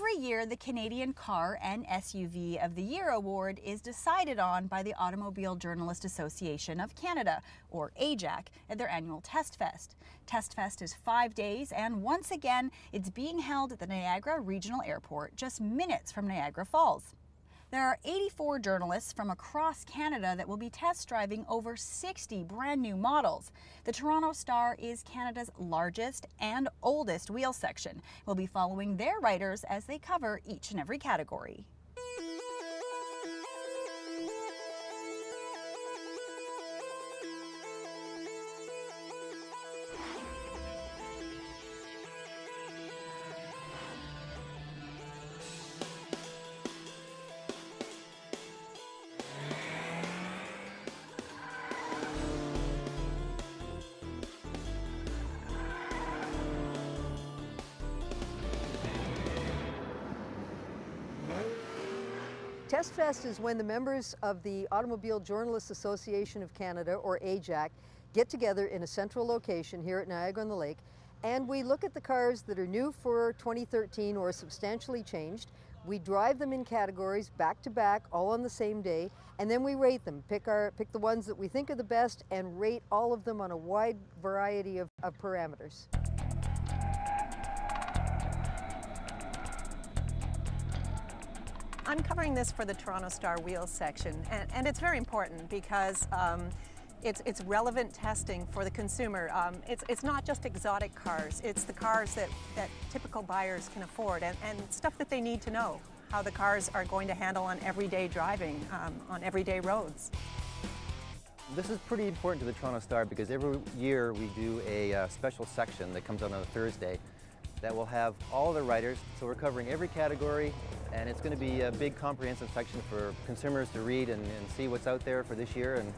Every year, the Canadian Car and SUV of the Year award is decided on by the Automobile Journalist Association of Canada, or AJAC, at their annual TestFest. TestFest is 5 days, and once again, it's being held at the Niagara Regional Airport, just minutes from Niagara Falls. There are 84 journalists from across Canada that will be test driving over 60 brand new models. The Toronto Star is Canada's largest and oldest wheel section. We'll be following their writers as they cover each and every category. TestFest is when the members of the Automobile Journalists Association of Canada, or AJAC, get together in a central location here at Niagara-on-the-Lake, and we look at the cars that are new for 2013 or substantially changed. We drive them in categories back to back, all on the same day, and then we rate them, pick the ones that we think are the best, and rate all of them on a wide variety of parameters. I'm covering this for the Toronto Star Wheels section, and it's very important because it's relevant testing for the consumer. It's not just exotic cars, it's the cars that typical buyers can afford and stuff that they need to know, how the cars are going to handle on everyday driving, on everyday roads. This is pretty important to the Toronto Star because every year we do a special section that comes out on a Thursday that will have all the writers, so we're covering every category, and it's going to be a big comprehensive section for consumers to read and see what's out there for this year, and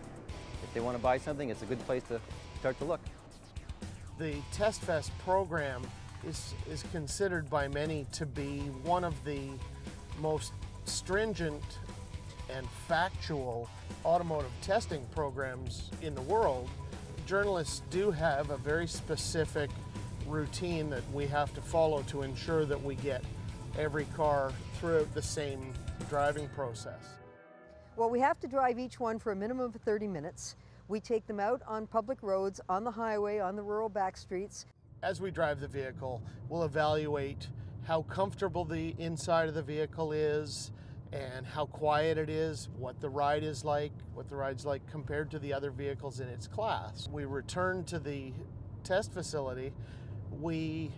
if they want to buy something, it's a good place to start to look. The TestFest program is considered by many to be one of the most stringent and factual automotive testing programs in the world. Journalists do have a very specific routine that we have to follow to ensure that we get every car throughout the same driving process. Well, we have to drive each one for a minimum of 30 minutes. We take them out on public roads, on the highway, on the rural back streets. As we drive the vehicle, we'll evaluate how comfortable the inside of the vehicle is and how quiet it is, what the ride is like, what the ride's like compared to the other vehicles in its class. We return to the test facility. We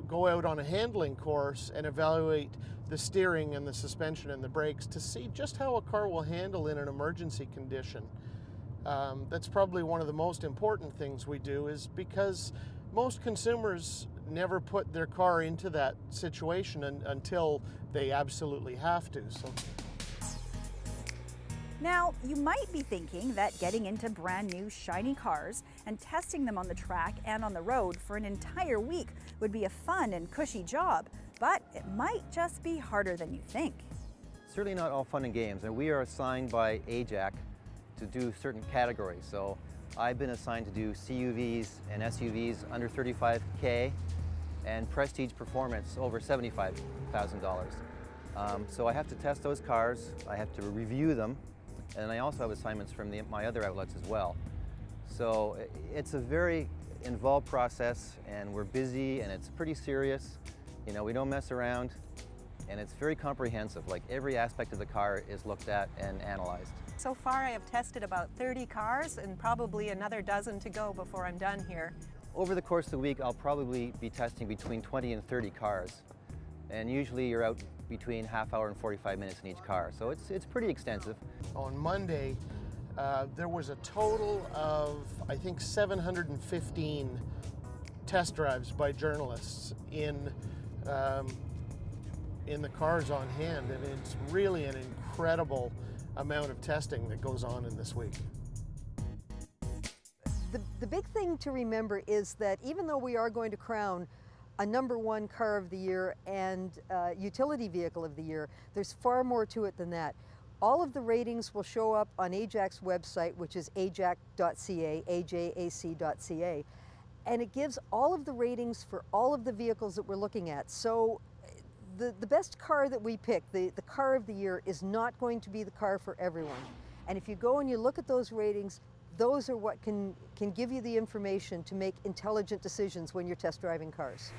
go out on a handling course and evaluate the steering and the suspension and the brakes to see just how a car will handle in an emergency condition. That's probably one of the most important things we do, is because most consumers never put their car into that situation until they absolutely have to. Now, you might be thinking that getting into brand new shiny cars and testing them on the track and on the road for an entire week would be a fun and cushy job, but it might just be harder than you think. Certainly not all fun and games, and we are assigned by AJAC to do certain categories. So I've been assigned to do CUVs and SUVs under $35K and Prestige Performance over $75,000. So I have to test those cars, I have to review them, and I also have assignments from my other outlets as well. So it's a very involved process, and we're busy, and it's pretty serious. You know, we don't mess around, and it's very comprehensive. Like, every aspect of the car is looked at and analyzed. So far I have tested about 30 cars and probably another dozen to go before I'm done here. Over the course of the week, I'll probably be testing between 20 and 30 cars. And usually you're out between half hour and 45 minutes in each car. So it's pretty extensive. On Monday, there was a total of, I think, 715 test drives by journalists in the cars on hand, and it's really an incredible amount of testing that goes on in this week. The big thing to remember is that even though we are going to crown a #1 car of the year and utility vehicle of the year, there's far more to it than that. All of the ratings will show up on AJAC's website, which is AJAC.ca, AJAC.ca, and it gives all of the ratings for all of the vehicles that we're looking at. So the best car that we pick, the car of the year, is not going to be the car for everyone. And if you go and you look at those ratings, those are what can give you the information to make intelligent decisions when you're test driving cars.